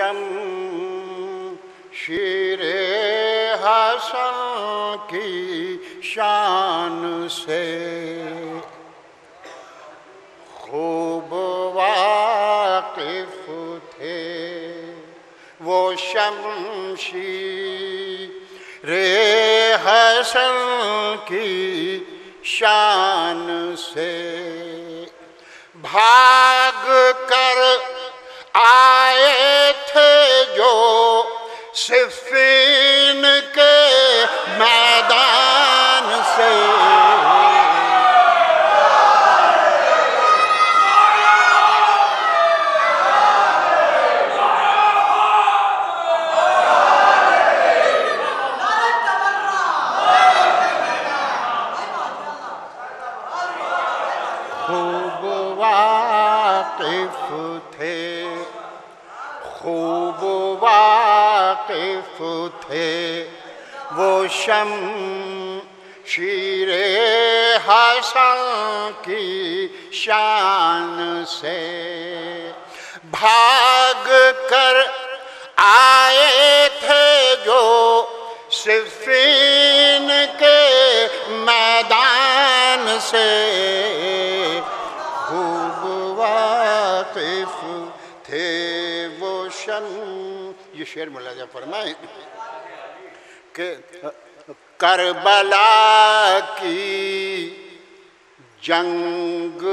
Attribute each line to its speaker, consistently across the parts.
Speaker 1: شمشیر حسن کی شان سے خوب واقف تھے وہ شمشیر حسن کی شان سے بھاگ کر آئے تھے جو صفین کے میدان سے خوب واقف تھے خوب واقف تھے وہ شمشیر حسن کی شان سے بھاگ کر آئے تھے جو صفین کے میدان سے خوب واقف تھے وہ یہ شعر ملاحظہ فرمائیں کہ کربلا کی جنگ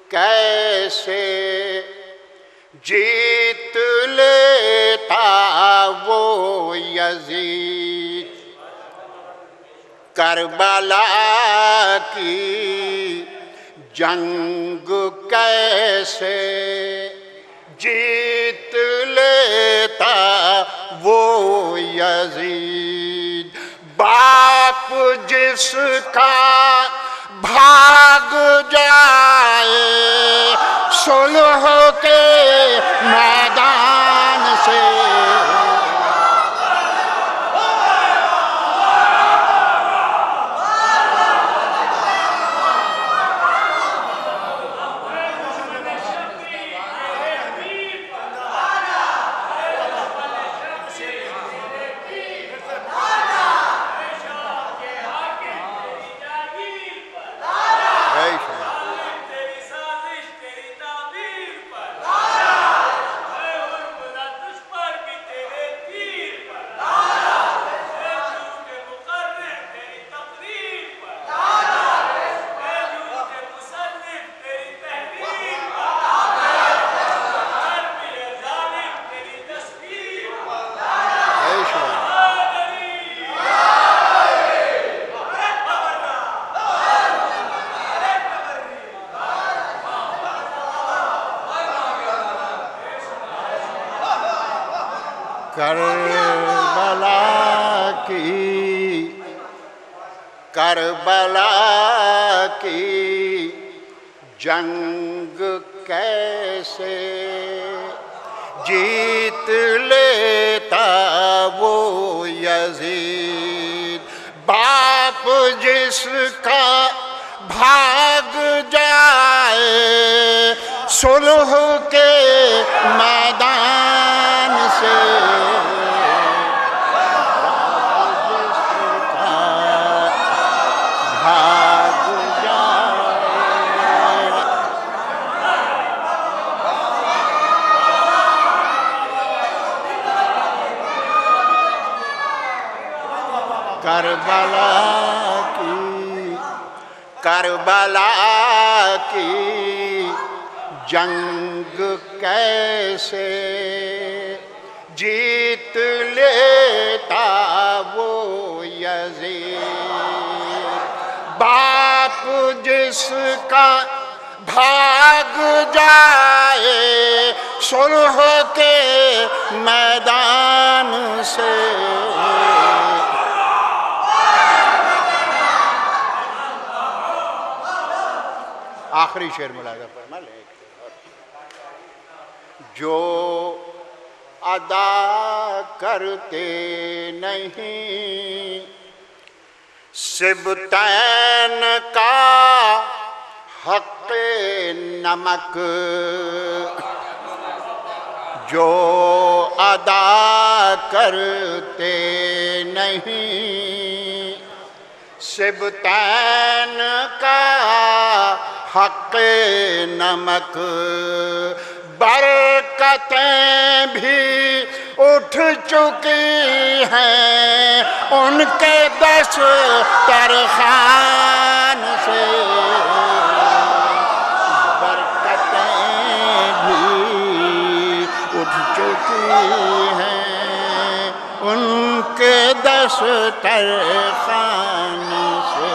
Speaker 1: کیسے جیت لیتا وہ یزید کربلا کی جنگ کیسے جیت لیتا وہ یزید باپ جس کا بھاگ جائے صلح کے میدان سے کربلا کی جنگ کیسے جیت لیتا وہ یزید باپ جس کا بھاگ جائے صلح کے میدان سے کربلا کی جنگ کیسے جیت لیتا وہ یزید باپ جس کا بھاگ جائے صلح کے میدان سے آخری شعر ملاحظہ فرما لیں جو ادا کرتے نہیں سبتین کا حق نمک جو ادا کرتے نہیں، سبطین کا حق نمک، برکتیں بھی اٹھ چکی ہیں ان کے دسترخوان سے، برکتیں بھی اٹھ چکی ہیں ان کے دسترخوان سے۔